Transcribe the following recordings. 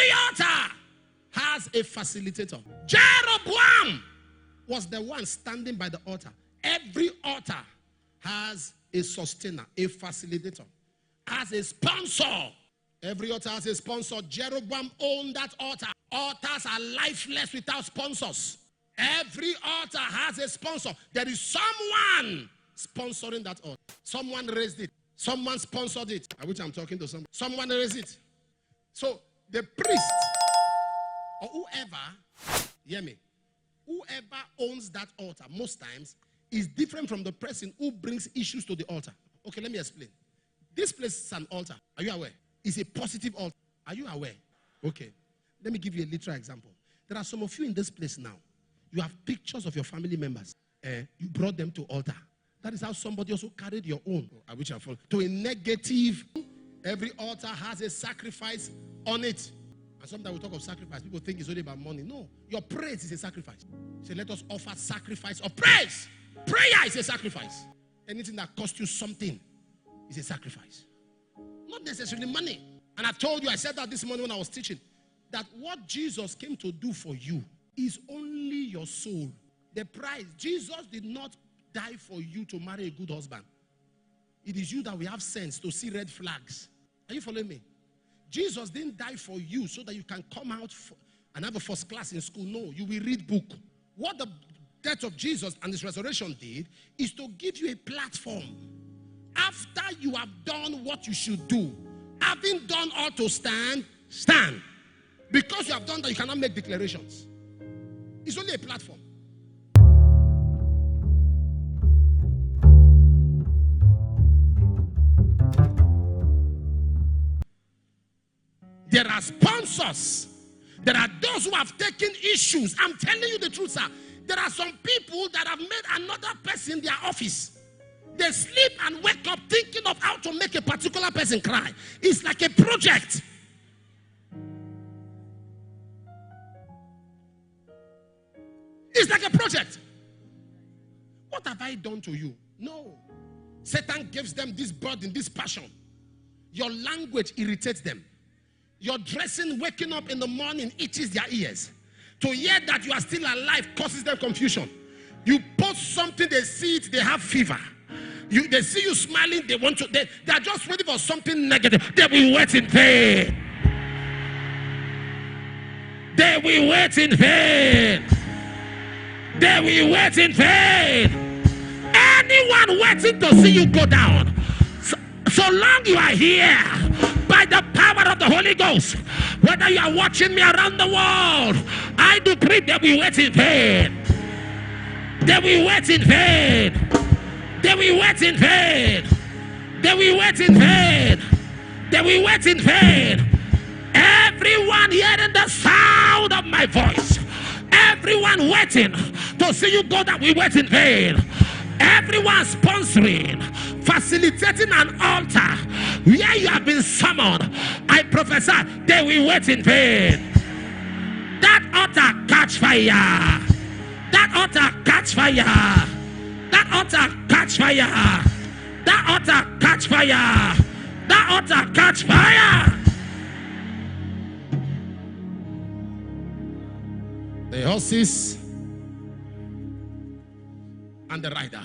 Every altar has a facilitator. Jeroboam was the one standing by the altar. Every altar has a sustainer, a facilitator, has a sponsor. Every altar has a sponsor. Jeroboam owned that altar. Altars are lifeless without sponsors. Every altar has a sponsor. There is someone sponsoring that altar. Someone raised it. Someone sponsored it. I wish I'm talking to someone. Someone raised it. So the priest or whoever, hear me, whoever owns that altar most times is different from the person who brings issues to the altar. Okay, let me explain. This place is an altar. Are you aware? It's a positive altar. Are you aware? Okay. Let me give you a literal example. There are some of you in this place now. You have pictures of your family members. You brought them to altar. That is how somebody also carried your own. I wish I fall. To a negative. Every altar has a sacrifice on it. And sometimes we talk of sacrifice. People think it's only about money. No. Your praise is a sacrifice. So let us offer sacrifice of praise. Prayer is a sacrifice. Anything that costs you something is a sacrifice. Not necessarily money. And I told you, I said that this morning when I was teaching, that what Jesus came to do for you is only your soul. The price. Jesus did not die for you to marry a good husband. It is you that we have sense to see red flags. Are you following me? Jesus didn't die for you so that you can come out and have a first class in school. No, you will read book. What the death of Jesus and his resurrection did is to give you a platform. After you have done what you should do, having done all to stand, stand. Because you have done that, you cannot make declarations. It's only a platform. There are sponsors. There are those who have taken issues. I'm telling you the truth, sir. There are some people that have made another person their office. They sleep and wake up thinking of how to make a particular person cry. It's like a project. It's like a project. What have I done to you? No. Satan gives them this burden, this passion. Your language irritates them. Your dressing, waking up in the morning itches their ears. To hear that you are still alive causes them confusion. You post something, they see it, they have fever. They see you smiling, they want to, they are just waiting for something negative. They will wait in vain. They will wait in vain. They will wait in vain. Anyone waiting to see you go down, so long you are here, by the power of the Holy Ghost, whether you are watching me around the world, I decree they will wait in vain. They will wait in vain. They will wait in vain. They will wait in vain. They will wait in vain. Everyone hearing the sound of my voice, everyone waiting to see you go down, we wait in vain. Everyone sponsoring, facilitating an altar where you have been summoned, I prophesy they will wait in vain. That altar catch fire. That altar catch fire. That altar catch fire. That altar catch fire. That altar catch fire. The horses and the rider.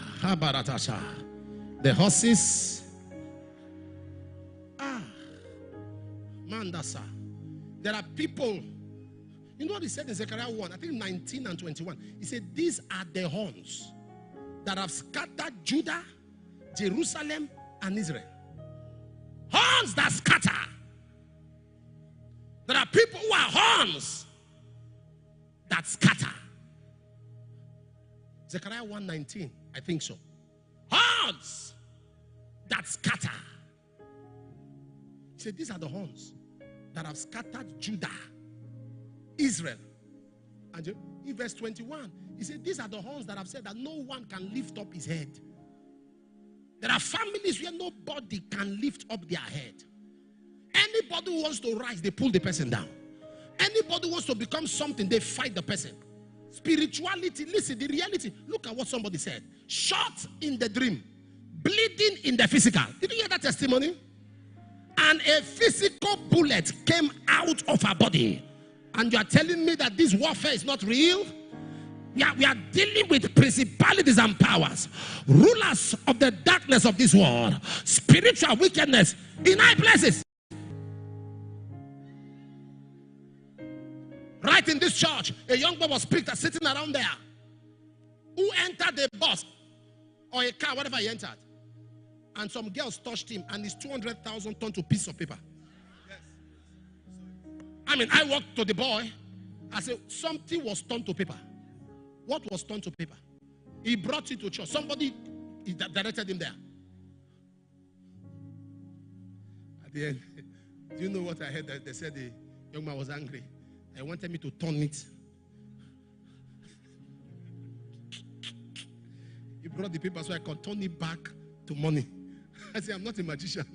The horses. Mandasa. There are people. You know what he said in Zechariah 1, I think 19 and 21. He said, these are the horns that have scattered Judah, Jerusalem, and Israel. Horns that scatter. There are people who are horns that scatter. Zechariah 1:19, I think so. Horns that scatter. He said, these are the horns that have scattered Judah, Israel. And in verse 21, he said, these are the horns that have said that no one can lift up his head. There are families where nobody can lift up their head. Anybody who wants to rise, they pull the person down. Anybody who wants to become something, they fight the person. Spirituality, listen, the reality. Look at what somebody said. Shot in the dream, bleeding in the physical. Did you hear that testimony? and a physical bullet came out of her body. And you are telling me that this warfare is not real? We are dealing with principalities and powers, rulers of the darkness of this world, spiritual wickedness in high places. Right in this church, a young boy was picked sitting around there, who entered the bus or a car, whatever he entered. And some girls touched him, and his 200,000 turned to piece of paper. I mean, I walked to the boy. I said, something was turned to paper. What was turned to paper? He brought it to church. Somebody directed him there. At the end, do you know what I heard? They said the young man was angry. They wanted me to turn it. He brought the paper so I could turn it back to money. I said, I'm not a magician.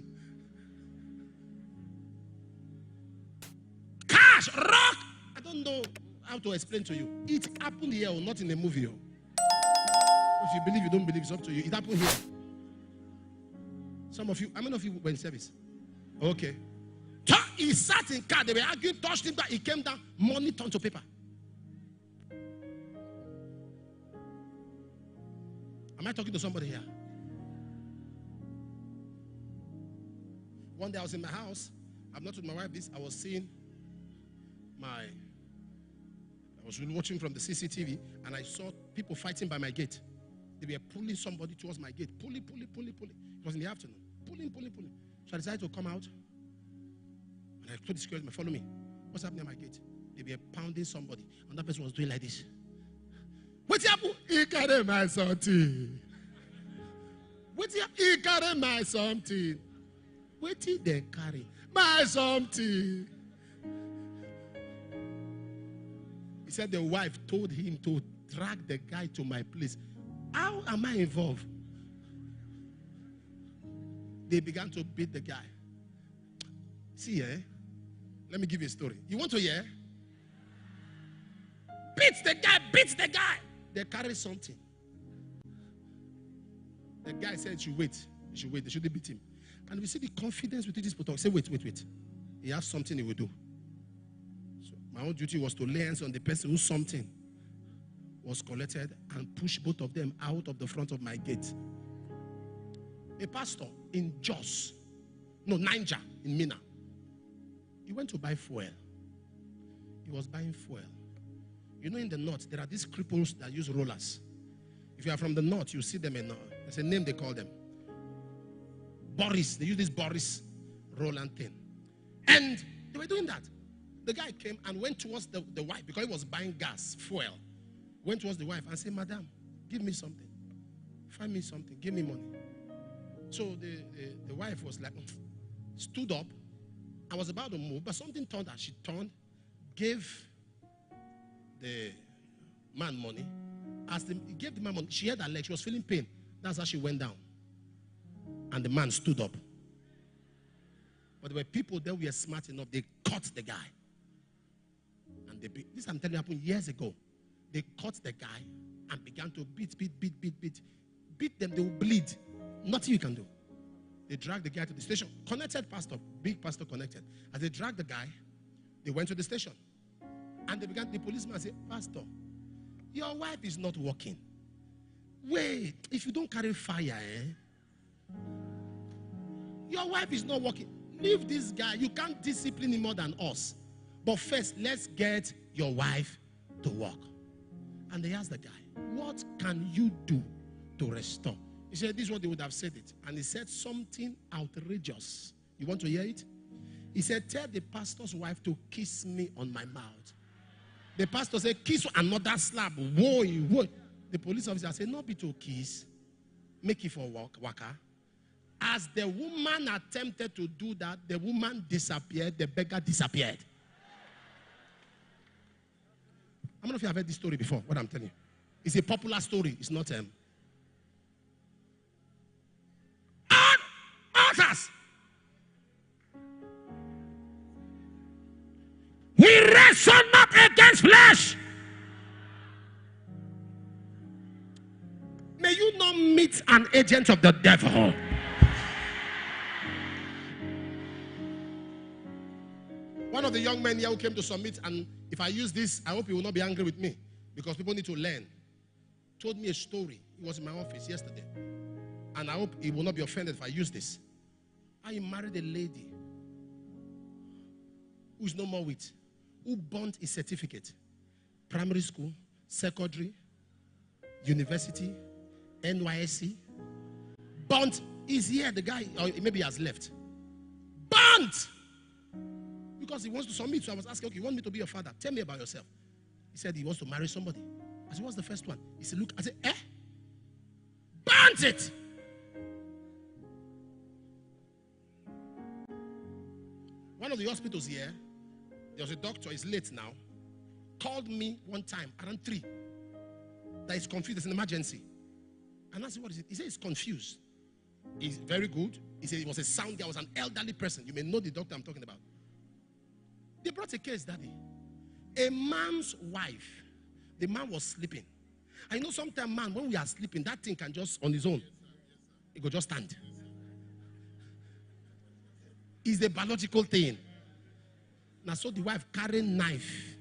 Cash, rock. I don't know how to explain to you. It happened here, or not in a movie. If you believe, you don't believe, it's up to you. It happened here. Some of you, how many of you were in service? Okay. He sat in car, they were arguing, touched him, he came down, money turned to paper. Am I talking to somebody here? One day I was in my house. I'm not with my wife. I was seeing I was watching from the CCTV, and I saw people fighting by my gate. They were pulling somebody towards my gate. Pulling. It was in the afternoon. Pulling. So I decided to come out. And I told the security, follow me. What's happening at my gate? They were pounding somebody. And that person was doing like this. What's happening? He carry my something. What's happening? He carry my something. What did they carry? My something. He said the wife told him to drag the guy to my place. How am I involved? They began to beat the guy. See, let me give you a story. You want to hear? Beats the guy. They carry something. The guy said, you should wait. They shouldn't beat him. And we see the confidence with this protocol. Say, wait. He has something he will do. So my own duty was to lay hands on the person whose something was collected and push both of them out of the front of my gate. A pastor in Niger, in Mina. He went to buy fuel. He was buying fuel. You know, in the north, there are these cripples that use rollers. If you are from the north, you see them in there's a name they call them. Boris. They use this Boris Roland thing. And they were doing that. The guy came and went towards the wife because he was buying gas, fuel. Went towards the wife and said, Madam, give me something. Find me something. Give me money. So the wife was like, stood up. I was about to move, but something turned her. She turned, gave the man money. He gave the man money. She had her leg. She was feeling pain. That's how she went down. And the man stood up. But there were people that were smart enough. They caught the guy. And this I'm telling you happened years ago. They caught the guy and began to beat. Beat them, they will bleed. Nothing you can do. They dragged the guy to the station. Connected pastor, big pastor connected. As they dragged the guy, they went to the station. And the policeman said, Pastor, your wife is not working. Wait, if you don't carry fire, your wife is not working. Leave this guy. You can't discipline him more than us. But first, let's get your wife to work. And they asked the guy, what can you do to restore? He said, this is what they would have said it. And he said something outrageous. You want to hear it? He said, tell the pastor's wife to kiss me on my mouth. The pastor said, kiss another slap. Whoa. The police officer said, not be to kiss. Make it for waka. As the woman attempted to do that, the woman disappeared, the beggar disappeared. How many of you have heard this story before? What I'm telling you. It's a popular story. It's not altars. We wrestle not against flesh. May you not meet an agent of the devil. of the young men here who came to submit, and if I use this, I hope you will not be angry with me, because people need to learn. Told me a story. He was in my office yesterday. And I hope he will not be offended if I use this. I married a lady who's no more with, who burnt his certificate. Primary school, secondary, university, NYSC. Burnt. He's here, the guy, or maybe he has left. Burnt! Because he wants to submit. So I was asking, okay, you want me to be your father? Tell me about yourself. He said he wants to marry somebody. I said, what's the first one? He said, look. I said, burnt it! One of the hospitals here, there was a doctor, he's late now, called me one time around 3 that he's confused, it's an emergency. And I said, what is it? He said he's confused. He's very good. He said he was a sound guy, was an elderly person. You may know the doctor I'm talking about. They brought a case, Daddy. A man's wife, the man was sleeping. I know sometimes, man, when we are sleeping, that thing can just, on his own, it could just stand. It's a biological thing. Now, so the wife carrying knife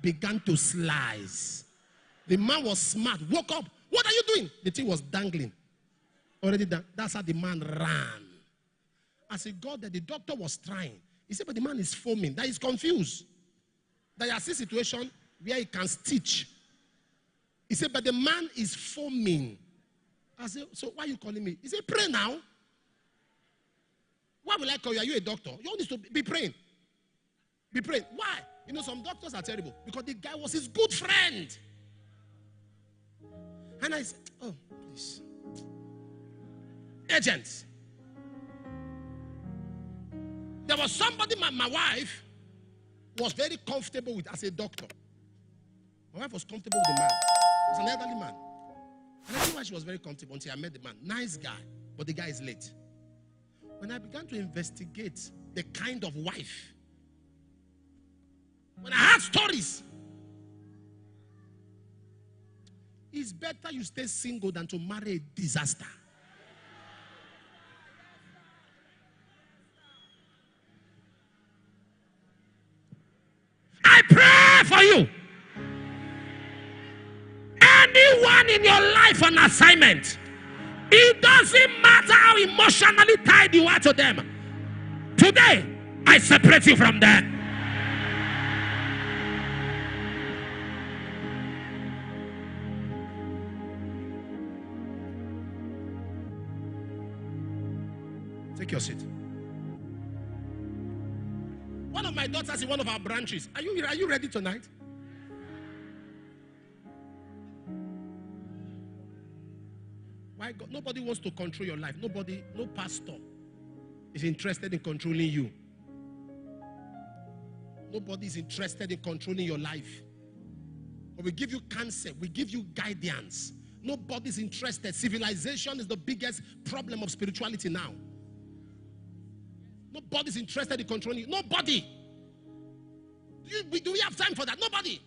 began to slice. The man was smart, woke up. What are you doing? The thing was dangling. Already done. That's how the man ran. I said, God, that the doctor was trying. He said, but the man is foaming. That he's confused. That he has a situation where he can stitch. He said, but the man is foaming. I said, so why are you calling me? He said, pray now. Why will I call you? Are you a doctor? You need to be praying. Be praying. Why? You know, some doctors are terrible. Because the guy was his good friend. And I said, oh, please. Agents. There was somebody my wife was very comfortable with as a doctor. My wife was comfortable with the man. He was an elderly man. And I knew why she was very comfortable until I met the man. Nice guy, but the guy is late. When I began to investigate the kind of wife, when I heard stories, it's better you stay single than to marry a disaster. I pray for you. Anyone in your life on assignment, it doesn't matter how emotionally tied you are to them. Today, I separate you from them. Take your seat. One of my daughters in one of our branches. Are you ready tonight? Why God? Nobody wants to control your life. Nobody, no pastor is interested in controlling you. Nobody is interested in controlling your life. But we give you counsel. We give you guidance. Nobody's interested. Civilization is the biggest problem of spirituality now. Nobody's interested in controlling you. Nobody. Do we have time for that? Nobody.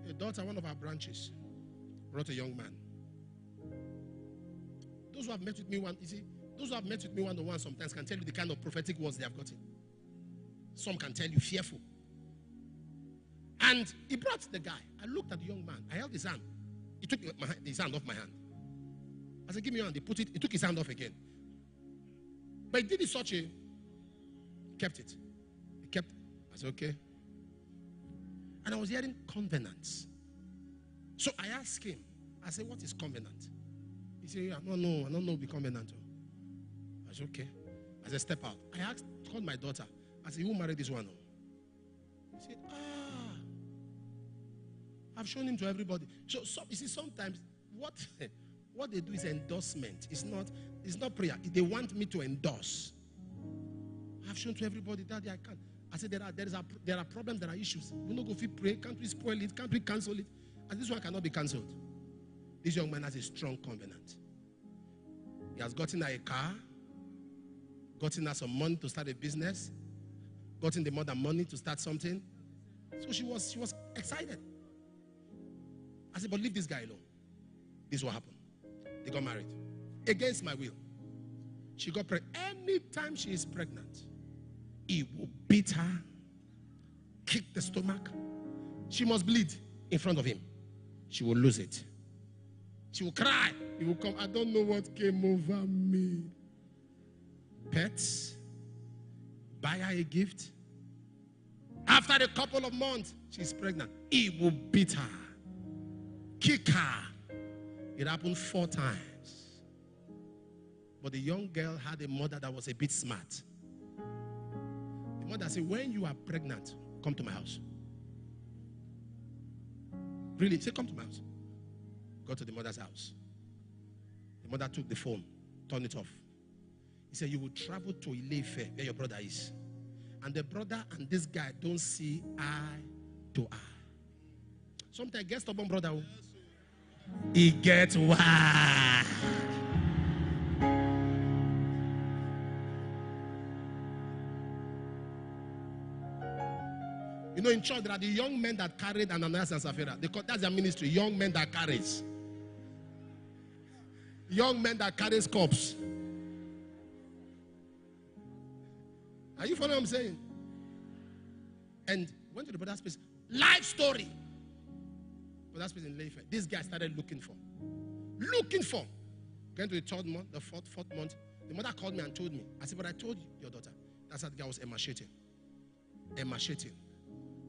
A daughter, one of our branches, brought a young man. Those who have met with me those who have met with me one-on-one sometimes can tell you the kind of prophetic words they have gotten. Some can tell you fearful. And he brought the guy. I looked at the young man. I held his hand. He took his hand off my hand. I said, give me your hand. He took his hand off again. But he did it he kept it. He kept it. I said, okay. And I was hearing covenants. So I asked him, I said, what is covenant? He said, yeah, I don't know the covenant. I said, okay. I said, step out. I called my daughter. I said, who married this one? He said, I've shown him to everybody. So you see, sometimes what they do is endorsement. It's not prayer. They want me to endorse. I've shown to everybody, Daddy, I can't. I said, there are problems, there are issues. We don't go fit pray. Can't we spoil it? Can't we cancel it? And this one cannot be cancelled. This young man has a strong covenant. He has gotten her a car, gotten her some money to start a business, gotten the mother money to start something. So she was excited. I said, but leave this guy alone. This is what happened. They got married. Against my will. She got pregnant. Anytime she is pregnant, he will beat her, kick the stomach. She must bleed in front of him. She will lose it. She will cry. He will come. I don't know what came over me. Pets. Buy her a gift. After a couple of months, she's pregnant. He will beat her. Kick her. It happened 4 times. But the young girl had a mother that was a bit smart. The mother said, when you are pregnant, come to my house. Really? Say, come to my house. Go to the mother's house. The mother took the phone, turned it off. He said, you will travel to Ile-Ife, where your brother is. And the brother and this guy don't see eye to eye. Sometimes get stubborn brother. He gets wild. You know, in church, there are the young men that carried Ananias and Sapphira. That's their ministry, young men that carries. Young men that carries cups. Are you following what I'm saying? And went to the brother's place. Life story. Brother's place in Ile-Ife. This guy started looking for. Going to the 3rd month, the 4th month. The mother called me and told me. I said, but I told you, your daughter. That's how the guy was emaciating.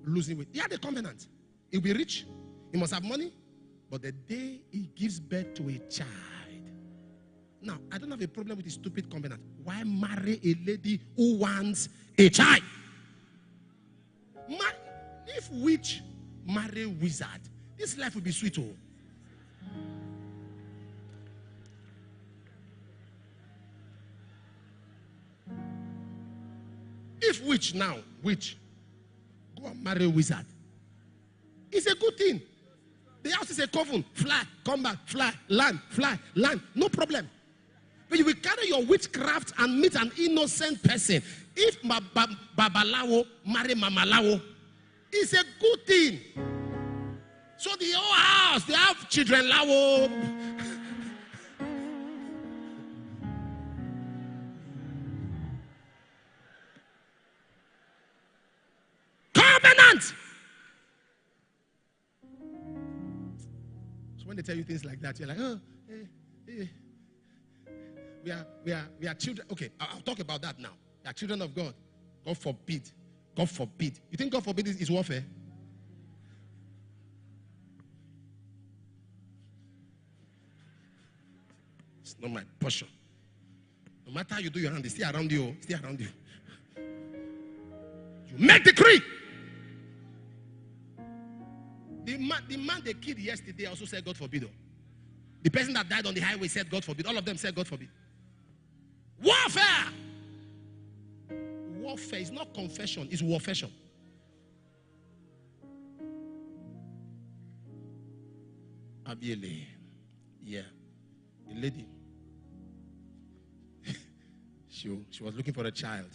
Losing weight. He had a covenant. He'll be rich. He must have money. But the day he gives birth to a child. Now, I don't have a problem with his stupid covenant. Why marry a lady who wants a child? If witch marry wizard, this life will be sweet. Oh. If witch go and marry a wizard, it's a good thing. The house is a coven. Fly, come back, fly, land, no problem. But you will carry your witchcraft and meet an innocent person. If Babalawo marry Mamalawo, it's a good thing. So the whole house, they have children lawo. Covenant. So when they tell you things like that, you're like, oh, we are children. Okay, I'll talk about that now. We are children of God. God forbid. God forbid. You think God forbid is warfare? It's not my portion. No matter how you do your hand, it's still around you. Still around you. You make decree. The man they killed yesterday also said God forbid. The person that died on the highway said God forbid. All of them said God forbid. Warfare. Warfare is not confession, it's warfare. Abiele. Yeah. A lady. she was looking for a child.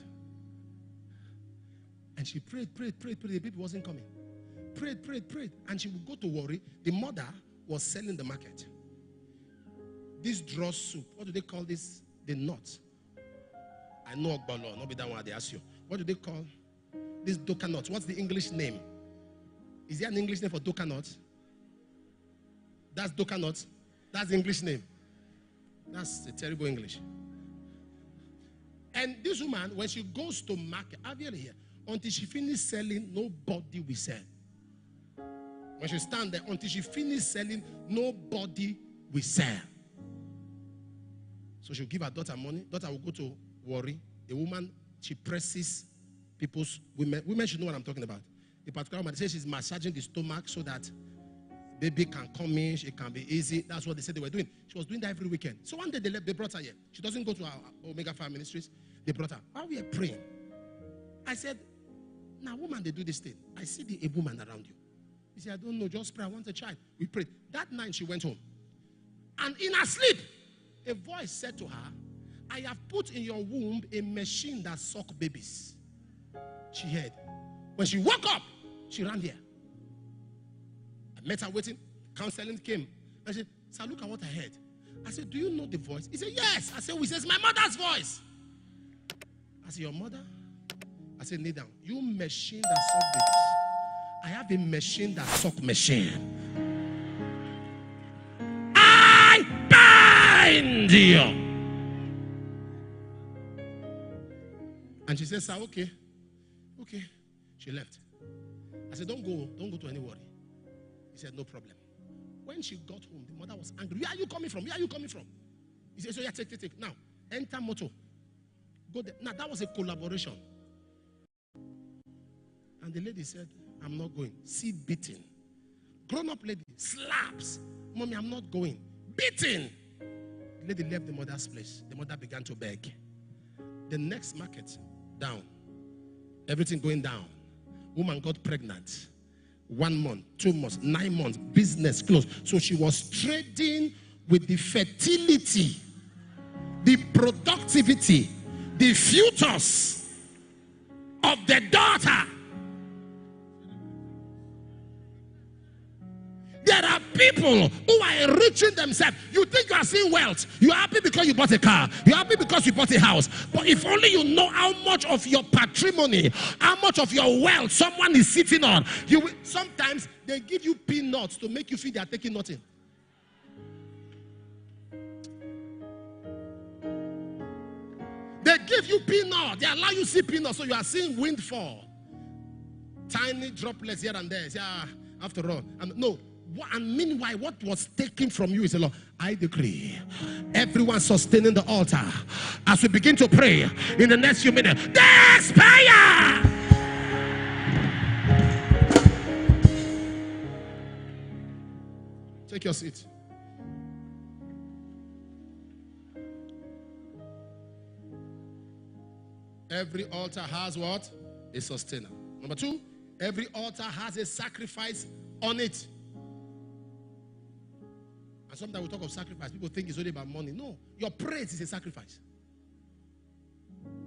And she prayed. The baby wasn't coming. Prayed. And she would go to worry. The mother was selling the market. This draw soup. What do they call this? The nut. I know Ogbalo, not be that one they ask you. What do they call this doka nut? What's the English name? Is there an English name for doka nut? That's doka nut. That's the English name. That's a terrible English. And this woman, when she goes to market, here, until she finishes selling, nobody will sell. When she stand there, until she finishes selling, nobody will sell. So she'll give her daughter money. Daughter will go to worry. The woman, she presses people's women. Women should know what I'm talking about. The particular woman says she's massaging the stomach so that baby can come in, it can be easy. That's what they said they were doing. She was doing that every weekend. So one day they brought her here. She doesn't go to our Omega 5 ministries. They brought her. While we were praying, I said, now woman, they do this thing. I see a woman around you. He said, I don't know, just pray. I want a child. We prayed. That night she went home. And in her sleep, a voice said to her, I have put in your womb a machine that sucks babies. She heard. When she woke up, she ran here. I met her waiting. Counseling came. I said, sir, look at what I heard. I said, do you know the voice? He said, yes. I said, who? He says, my mother's voice. I said, your mother? I said, kneel down. You machine that suck babies. I have a machine that suck machine. I bind you. And she said, sir, okay. Okay. She left. I said, don't go to anybody. He said, no problem. When she got home, the mother was angry. Where are you coming from? Where are you coming from? He said, so yeah, take. Now, enter motor. Go there. Now, that was a collaboration. And the lady said, I'm not going. See, beating. Grown-up lady slaps. Mommy, I'm not going. Beating. The lady left the mother's place. The mother began to beg. The next market, down. Everything going down. Woman got pregnant. 1 month, 2 months, 9 months, business closed. So she was trading with the fertility, the productivity, the futures of the daughter. There are people who are enriching themselves. You think you are seeing wealth. You are happy because you bought a car. You are happy because you bought a house. But if only you know how much of your patrimony, how much of your wealth someone is sitting on. Sometimes they give you peanuts to make you feel they are taking nothing. They give you peanuts. They allow you to see peanuts. So you are seeing windfall. Tiny droplets here and there. Yeah, after all. No. And meanwhile, what was taken from you is a lot. I decree, everyone sustaining the altar, as we begin to pray in the next few minutes, there's fire! Take your seat. Every altar has what? A sustainer. Number 2, every altar has a sacrifice on it. And sometimes we talk of sacrifice. People think it's only about money. No, your praise is a sacrifice.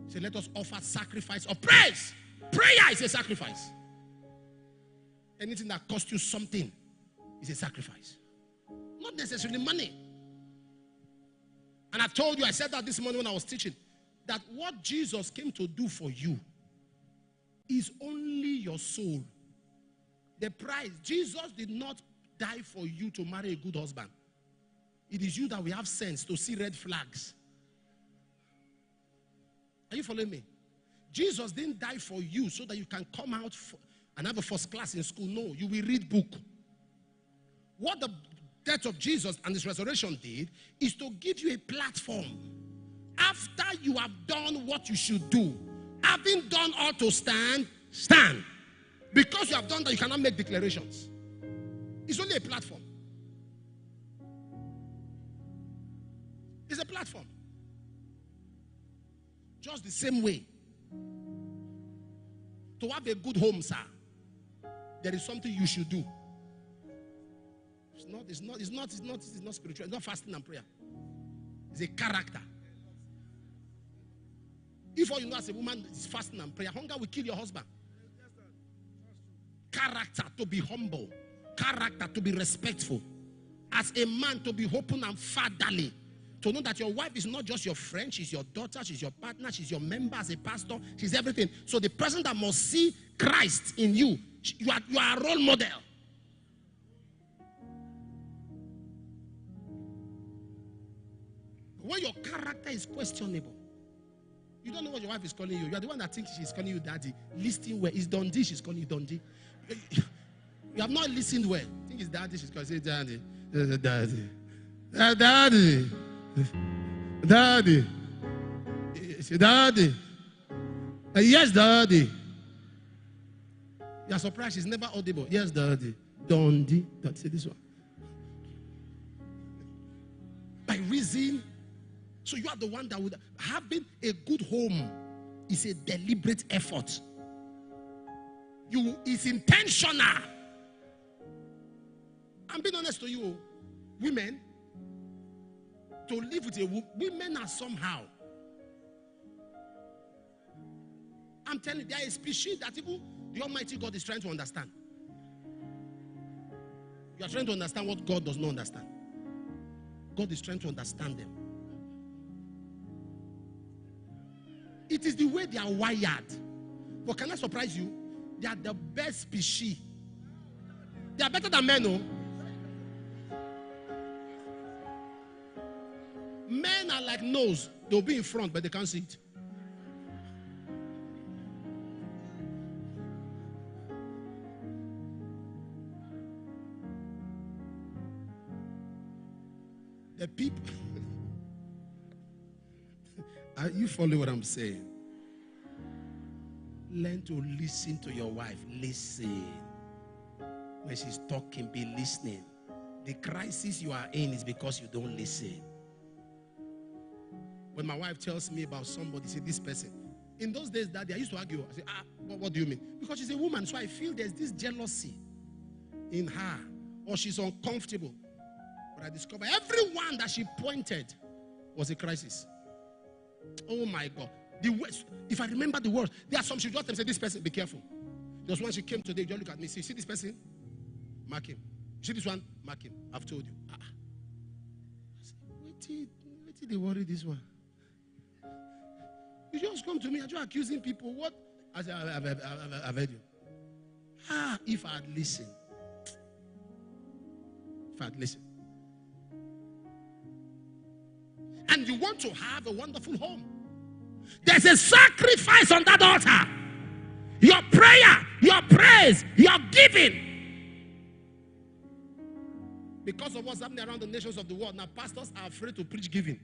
So let us offer sacrifice of praise. Prayer is a sacrifice. Anything that costs you something is a sacrifice. Not necessarily money. And I told you, I said that this morning when I was teaching, that what Jesus came to do for you is only your soul. The price. Jesus did not die for you to marry a good husband. It is you that we have sense to see red flags. Are you following me? Jesus didn't die for you so that you can come out and have a first class in school. No, you will read book. What the death of Jesus and his resurrection did is to give you a platform. After you have done what you should do, having done all to stand, stand. Because you have done that, you cannot make declarations. It's only a platform. It's a platform. Just the same way. To have a good home, sir, there is something you should do. It's not spiritual. It's not fasting and prayer. It's a character. If all you know as a woman is fasting and prayer, hunger will kill your husband. Character, to be humble. Character, to be respectful. As a man, to be open and fatherly. To know that your wife is not just your friend, she's your daughter, she's your partner, she's your member as a pastor, she's everything. So the person that must see Christ in you, you are a role model. When your character is questionable, you don't know what your wife is calling you. You are the one that thinks she's calling you daddy. Listen well. It's Dundee, she's calling you Dundee. You have not listened well. I think it's daddy, she's calling you daddy. Daddy. Daddy. Daddy. Daddy. Yes, daddy. You're surprised she's never audible. Yes, daddy. Dundee. Say this one. By reason. So you are the one that would. Having a good home is a deliberate effort. It's intentional. I'm being honest to you, women. To live with a women are somehow. I'm telling you, there is a species that even the Almighty God is trying to understand. You are trying to understand what God does not understand. God is trying to understand them. It is the way they are wired. But can I surprise you? They are the best species. They are better than men, no? Men are like nose. They'll be in front, but they can't see it. The people. You follow what I'm saying? Learn to listen to your wife. Listen. When she's talking, be listening. The crisis you are in is because you don't listen. When my wife tells me about somebody, say this person. In those days, Daddy, I used to argue. I say, what do you mean? Because she's a woman, so I feel there's this jealousy in her, or she's uncomfortable. But I discovered everyone that she pointed was a crisis. Oh my God. If I remember the words, there are some she just say, this person, be careful. Just when she came today, just look at me, see this person? Mark him. You see this one? Mark him. I've told you. I said, wait till they worry this one. You just come to me and you're accusing people. What? I said, I've heard you. If I had listened. And you want to have a wonderful home. There's a sacrifice on that altar. Your prayer, your praise, your giving. Because of what's happening around the nations of the world, now pastors are afraid to preach giving.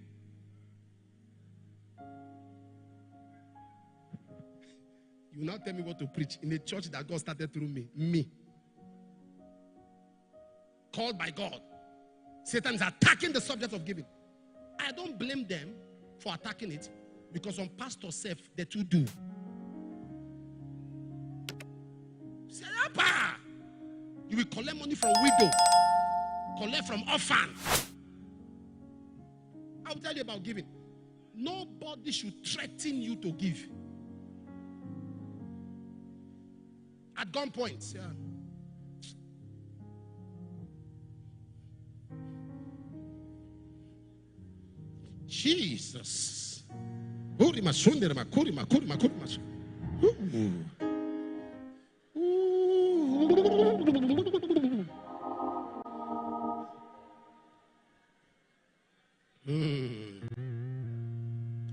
You now tell me what to preach in a church that God started through me. Me. Called by God. Satan is attacking the subject of giving. I don't blame them for attacking it, because on pastor self, they too do. Say, you will collect money from widow, collect from orphan. I will tell you about giving. Nobody should threaten you to give. At gunpoint, yeah. Jesus.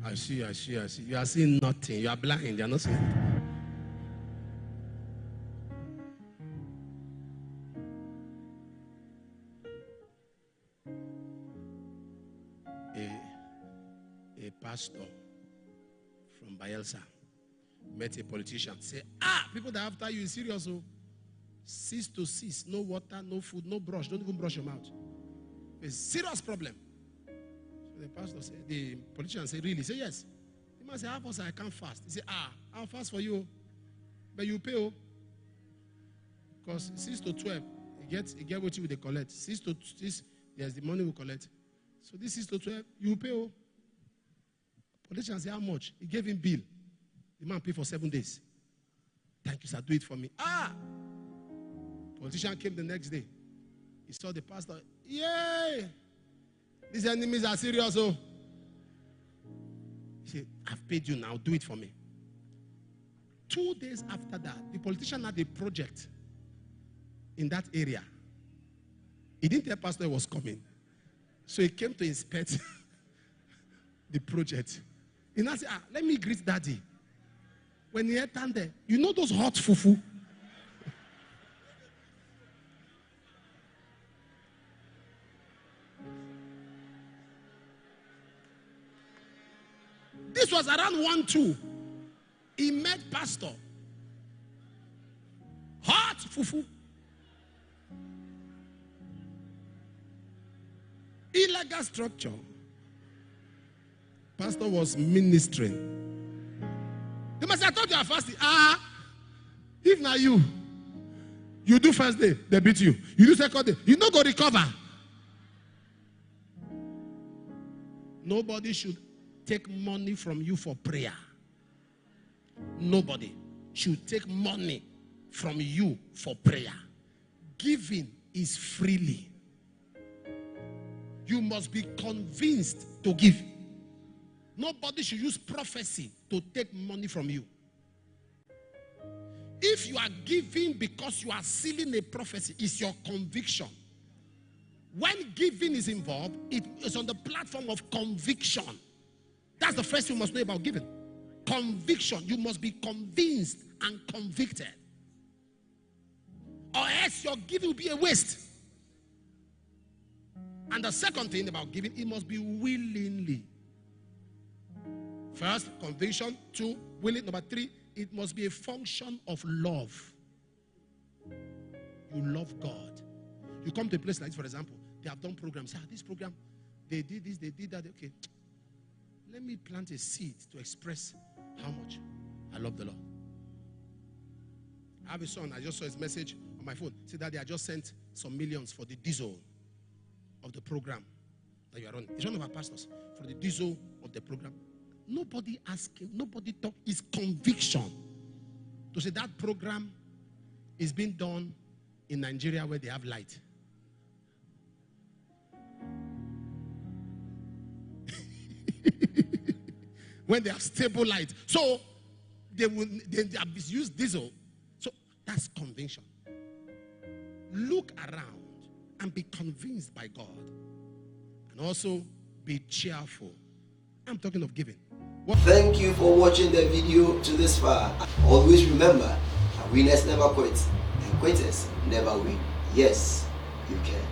I see. You are seeing nothing. You are blind. You are not seeing anything. A pastor from Bayelsa met a politician. Say, people that after you is serious. Oh, 6 to 6, no water, no food, no brush. Don't even brush your mouth. It's a serious problem. So the pastor said, the politician said, really? He said, yes. The man said, how fast I can't fast? He said, I'll fast for you. But you pay. Because 6 to 12, you get what you will collect. 6 to 6, there's the money we collect. So this 6 to 12, you pay. Politician said, how much? He gave him bill. The man paid for 7 days. Thank you, sir. Do it for me. Politician came the next day. He saw the pastor. Yay! These enemies are serious. Oh. He said, I've paid you now. Do it for me. 2 days after that, the politician had a project in that area. He didn't tell pastor he was coming. So he came to inspect the project. He now said, let me greet daddy. When he entered there, you know those hot fufu? This was around 1-2. He met pastor. Hot fufu. Illegal structure. Pastor was ministering. They must have thought you are fasting. If not you do first day, they beat you. You do second day, you not go recover. Nobody should take money from you for prayer. Nobody should take money from you for prayer. Giving is freely. You must be convinced to give. Nobody should use prophecy to take money from you. If you are giving because you are sealing a prophecy, it's your conviction. When giving is involved, it is on the platform of conviction. That's the first thing you must know about giving. Conviction. You must be convinced and convicted. Or else your giving will be a waste. And the second thing about giving, it must be willingly. First, conviction. 2, willing. Number 3, it must be a function of love. You love God. You come to a place like this, for example, they have done programs. This program, they did this, they did that. Okay, let me plant a seed to express how much I love the Lord. I have a son, I just saw his message on my phone. See, Daddy, I just sent some millions for the diesel of the program that you are running. He's one of our pastors. For the diesel of the program. Nobody asking, nobody talk. It's conviction to say that program is being done in Nigeria where they have light. When they have stable light. So they have used diesel. So that's conviction. Look around and be convinced by God. And also be cheerful. I'm talking of giving. Thank you for watching the video to this far. Always remember, winners never quit and quitters never win. Yes, you can.